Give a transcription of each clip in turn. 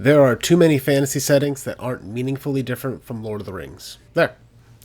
There are too many fantasy settings that aren't meaningfully different from Lord of the Rings. There,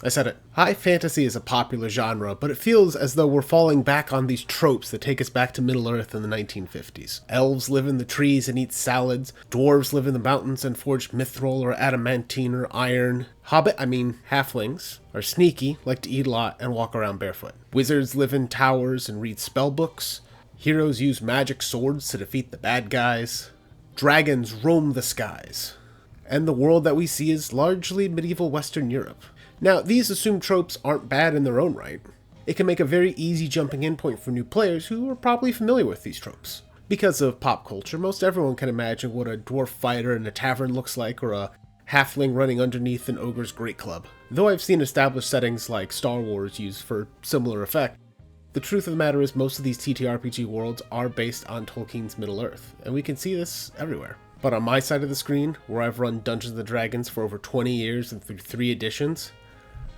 I said it. High fantasy is a popular genre, but it feels as though we're falling back on these tropes that take us back to Middle-earth in the 1950s. Elves live in the trees and eat salads, dwarves live in the mountains and forge mithril or adamantine or iron. Halflings, are sneaky, like to eat a lot, and walk around barefoot. Wizards live in towers and read spell books. Heroes use magic swords to defeat the bad guys. Dragons roam the skies. And the world that we see is largely medieval Western Europe. Now, these assumed tropes aren't bad in their own right. It can make a very easy jumping in point for new players who are probably familiar with these tropes. Because of pop culture, most everyone can imagine what a dwarf fighter in a tavern looks like, or a halfling running underneath an ogre's great club. Though I've seen established settings like Star Wars used for similar effect, the truth of the matter is most of these TTRPG worlds are based on Tolkien's Middle-earth, and we can see this everywhere. But on my side of the screen, where I've run Dungeons & Dragons for over 20 years and through 3 editions,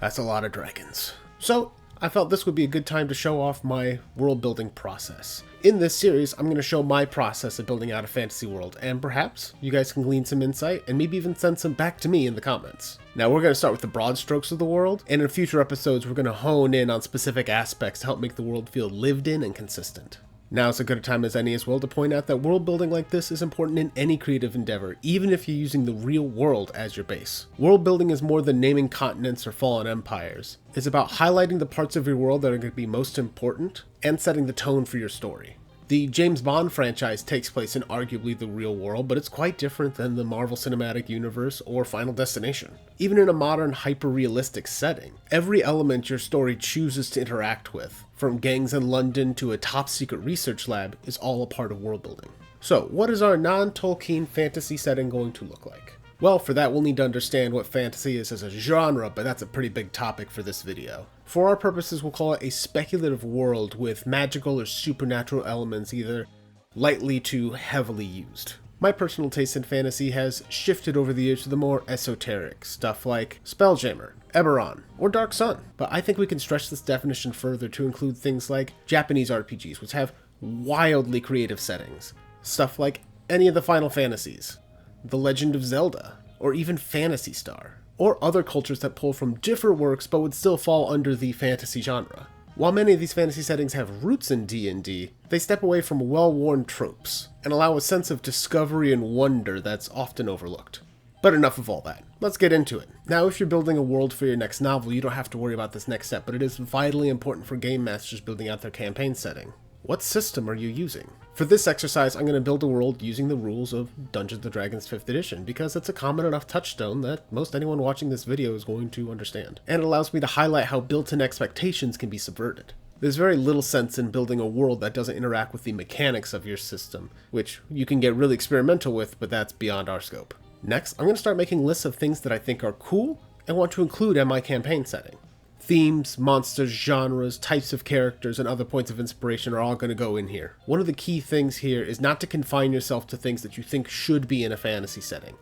that's a lot of dragons. So, I felt this would be a good time to show off my world building process. In this series, I'm going to show my process of building out a fantasy world, and perhaps you guys can glean some insight and maybe even send some back to me in the comments. Now, we're going to start with the broad strokes of the world, and in future episodes, we're going to hone in on specific aspects to help make the world feel lived in and consistent. Now is as good a time as any as well to point out that world building like this is important in any creative endeavor, even if you're using the real world as your base. World building is more than naming continents or fallen empires. It's about highlighting the parts of your world that are going to be most important and setting the tone for your story. The James Bond franchise takes place in arguably the real world, but it's quite different than the Marvel Cinematic Universe or Final Destination. Even in a modern, hyper-realistic setting, every element your story chooses to interact with, from gangs in London to a top-secret research lab, is all a part of world building. So, what is our non-Tolkien fantasy setting going to look like? Well, for that we'll need to understand what fantasy is as a genre, but that's a pretty big topic for this video. For our purposes, we'll call it a speculative world with magical or supernatural elements either lightly to heavily used. My personal taste in fantasy has shifted over the years to the more esoteric stuff like Spelljammer, Eberron, or Dark Sun, but I think we can stretch this definition further to include things like Japanese RPGs, which have wildly creative settings, stuff like any of the Final Fantasies, The Legend of Zelda, or even Phantasy Star, or other cultures that pull from different works but would still fall under the fantasy genre. While many of these fantasy settings have roots in D&D, they step away from well-worn tropes and allow a sense of discovery and wonder that's often overlooked. But enough of all that. Let's get into it. Now, if you're building a world for your next novel, you don't have to worry about this next step, but it is vitally important for game masters building out their campaign setting. What system are you using? For this exercise, I'm going to build a world using the rules of Dungeons & Dragons 5th edition, because it's a common enough touchstone that most anyone watching this video is going to understand. And it allows me to highlight how built-in expectations can be subverted. There's very little sense in building a world that doesn't interact with the mechanics of your system, which you can get really experimental with, but that's beyond our scope. Next, I'm going to start making lists of things that I think are cool and want to include in my campaign setting. Themes, monsters, genres, types of characters, and other points of inspiration are all going to go in here. One of the key things here is not to confine yourself to things that you think should be in a fantasy setting.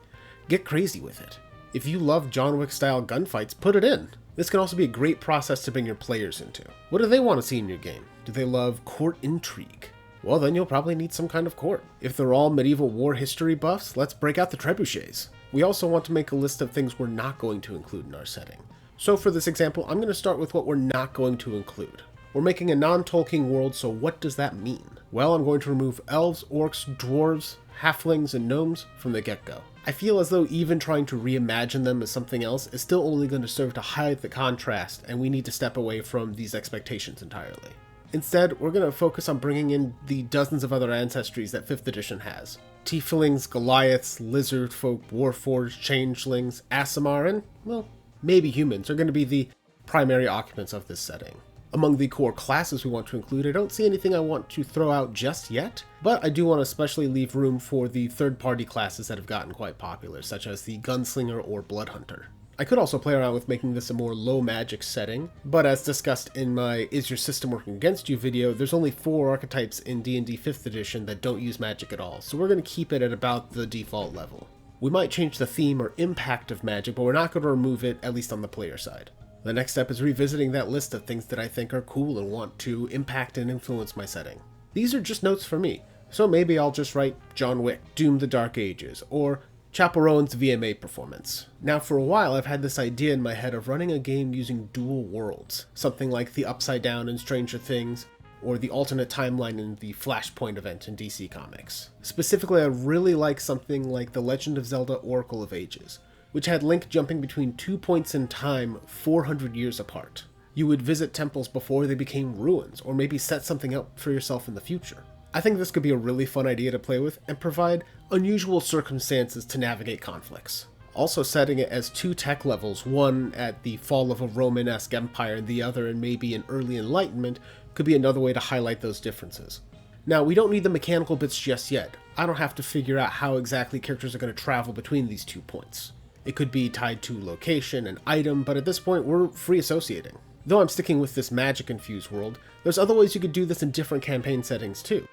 Get crazy with it. If you love John Wick style gunfights, put it in. This can also be a great process to bring your players into. What do they want to see in your game? Do they love court intrigue? Well, then you'll probably need some kind of court. If they're all medieval war history buffs, let's break out the trebuchets. We also want to make a list of things we're not going to include in our setting. So for this example, I'm going to start with what we're not going to include. We're making a non-Tolkien world, so what does that mean? Well, I'm going to remove elves, orcs, dwarves, halflings, and gnomes from the get-go. I feel as though even trying to reimagine them as something else is still only going to serve to highlight the contrast, and we need to step away from these expectations entirely. Instead, we're going to focus on bringing in the dozens of other ancestries that 5th edition has. Tieflings, Goliaths, lizard folk, warforged, changelings, Aasimar, and, well, maybe humans are going to be the primary occupants of this setting. Among the core classes we want to include, I don't see anything I want to throw out just yet, but I do want to especially leave room for the third-party classes that have gotten quite popular, such as the Gunslinger or Bloodhunter. I could also play around with making this a more low magic setting, but as discussed in my Is Your System Working Against You video, there's only 4 archetypes in D&D 5th edition that don't use magic at all, so we're going to keep it at about the default level. We might change the theme or impact of magic, but we're not going to remove it, at least on the player side. The next step is revisiting that list of things that I think are cool and want to impact and influence my setting. These are just notes for me, so maybe I'll just write John Wick, Doom the Dark Ages, or Chaperone's VMA performance. Now for a while I've had this idea in my head of running a game using dual worlds, something like the Upside Down in Stranger Things, or the alternate timeline in the Flashpoint event in DC Comics. Specifically, I really like something like The Legend of Zelda Oracle of Ages, which had Link jumping between 2 points in time 400 years apart. You would visit temples before they became ruins, or maybe set something up for yourself in the future. I think this could be a really fun idea to play with and provide unusual circumstances to navigate conflicts. Also setting it as 2 tech levels, one at the fall of a Romanesque empire and the other in maybe an early Enlightenment, could be another way to highlight those differences. Now, we don't need the mechanical bits just yet. I don't have to figure out how exactly characters are going to travel between these 2 points. It could be tied to location and item, but at this point we're free associating. Though I'm sticking with this magic-infused world, there's other ways you could do this in different campaign settings too.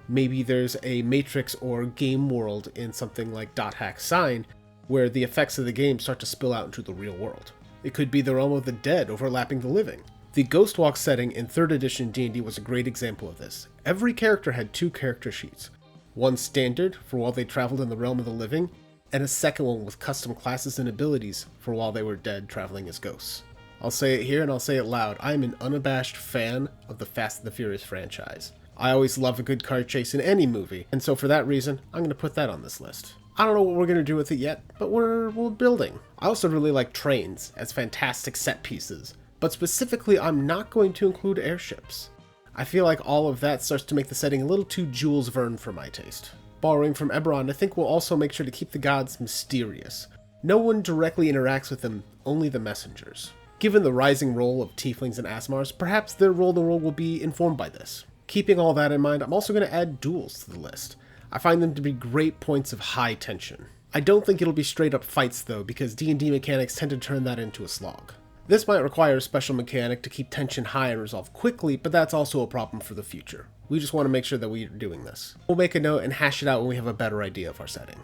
Maybe there's a Matrix or game world in something like .hack Sign, where the effects of the game start to spill out into the real world. It could be the realm of the dead overlapping the living. The Ghost Walk setting in 3rd edition D&D was a great example of this. Every character had 2 character sheets. One standard, for while they traveled in the realm of the living, and a second one with custom classes and abilities for while they were dead traveling as ghosts. I'll say it here and I'll say it loud, I am an unabashed fan of the Fast and the Furious franchise. I always love a good car chase in any movie, and so for that reason, I'm going to put that on this list. I don't know what we're going to do with it yet, but we're building. I also really like trains as fantastic set pieces, but specifically I'm not going to include airships. I feel like all of that starts to make the setting a little too Jules Verne for my taste. Borrowing from Eberron, I think we'll also make sure to keep the gods mysterious. No one directly interacts with them, only the messengers. Given the rising role of tieflings and Asmars, perhaps their role in the world will be informed by this. Keeping all that in mind, I'm also going to add duels to the list. I find them to be great points of high tension. I don't think it'll be straight up fights though, because D&D mechanics tend to turn that into a slog. This might require a special mechanic to keep tension high and resolve quickly, but that's also a problem for the future. We just want to make sure that we're doing this. We'll make a note and hash it out when we have a better idea of our setting.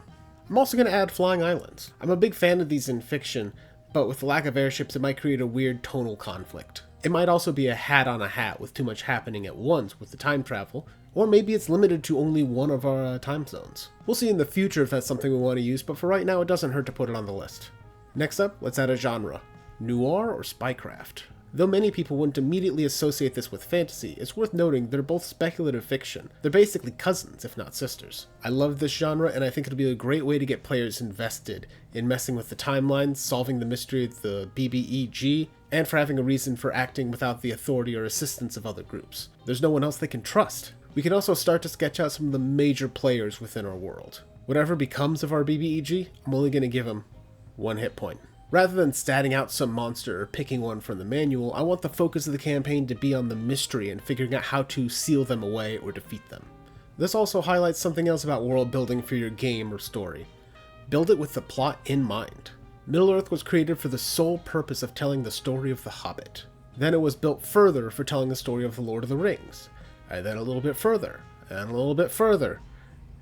I'm also going to add flying islands. I'm a big fan of these in fiction, but with the lack of airships it might create a weird tonal conflict. It might also be a hat on a hat with too much happening at once with the time travel, or maybe it's limited to only one of our time zones. We'll see in the future if that's something we want to use, but for right now it doesn't hurt to put it on the list. Next up, let's add a genre. Noir or spycraft? Though many people wouldn't immediately associate this with fantasy, it's worth noting they're both speculative fiction. They're basically cousins, if not sisters. I love this genre, and I think it'll be a great way to get players invested in messing with the timelines, solving the mystery of the BBEG, and for having a reason for acting without the authority or assistance of other groups. There's no one else they can trust. We can also start to sketch out some of the major players within our world. Whatever becomes of our BBEG, I'm only going to give them 1 hit point. Rather than statting out some monster or picking one from the manual, I want the focus of the campaign to be on the mystery and figuring out how to seal them away or defeat them. This also highlights something else about world building for your game or story. Build it with the plot in mind. Middle-earth was created for the sole purpose of telling the story of The Hobbit. Then it was built further for telling the story of The Lord of the Rings. And then a little bit further, and a little bit further,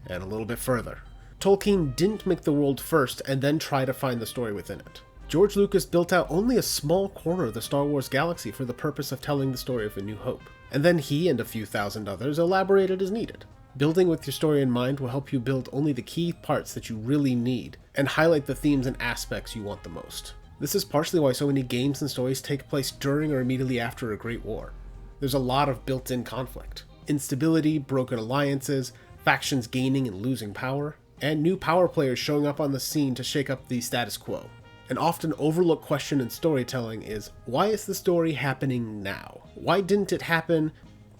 and a little bit further. Tolkien didn't make the world first and then try to find the story within it. George Lucas built out only a small corner of the Star Wars galaxy for the purpose of telling the story of A New Hope. And then he and a few thousand others elaborated as needed. Building with your story in mind will help you build only the key parts that you really need, and highlight the themes and aspects you want the most. This is partially why so many games and stories take place during or immediately after a great war. There's a lot of built-in conflict. Instability, broken alliances, factions gaining and losing power, and new power players showing up on the scene to shake up the status quo. An often overlooked question in storytelling is, why is the story happening now? Why didn't it happen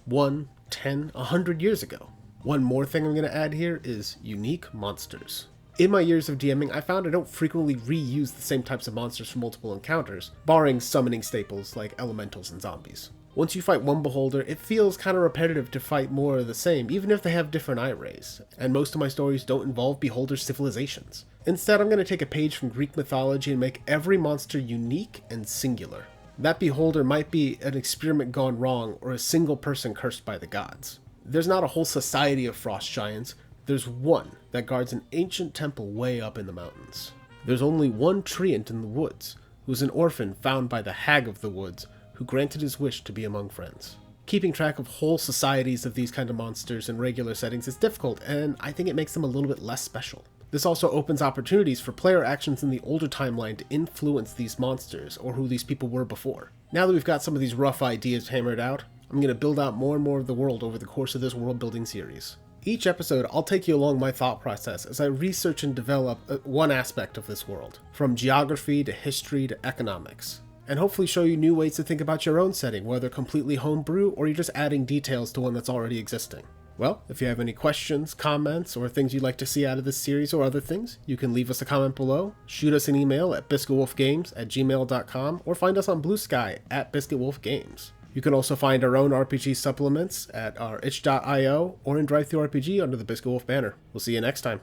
1, 10, 100 years ago? One more thing I'm going to add here is unique monsters. In my years of DMing, I found I don't frequently reuse the same types of monsters for multiple encounters, barring summoning staples like elementals and zombies. Once you fight one beholder, it feels kind of repetitive to fight more of the same, even if they have different eye rays, and most of my stories don't involve beholder civilizations. Instead, I'm going to take a page from Greek mythology and make every monster unique and singular. That beholder might be an experiment gone wrong or a single person cursed by the gods. There's not a whole society of frost giants, there's one that guards an ancient temple way up in the mountains. There's only one treant in the woods, who's an orphan found by the hag of the woods, who granted his wish to be among friends. Keeping track of whole societies of these kind of monsters in regular settings is difficult, and I think it makes them a little bit less special. This also opens opportunities for player actions in the older timeline to influence these monsters, or who these people were before. Now that we've got some of these rough ideas hammered out, I'm going to build out more and more of the world over the course of this world building series. Each episode, I'll take you along my thought process as I research and develop one aspect of this world, from geography to history to economics, and hopefully show you new ways to think about your own setting, whether completely homebrew or you're just adding details to one that's already existing. Well, if you have any questions, comments, or things you'd like to see out of this series or other things, you can leave us a comment below, shoot us an email at biscuitwolfgames@gmail.com, or find us on Blue Sky at biscuitwolfgames. You can also find our own RPG supplements at our itch.io or in DriveThruRPG under the Biscuit Wolf banner. We'll see you next time.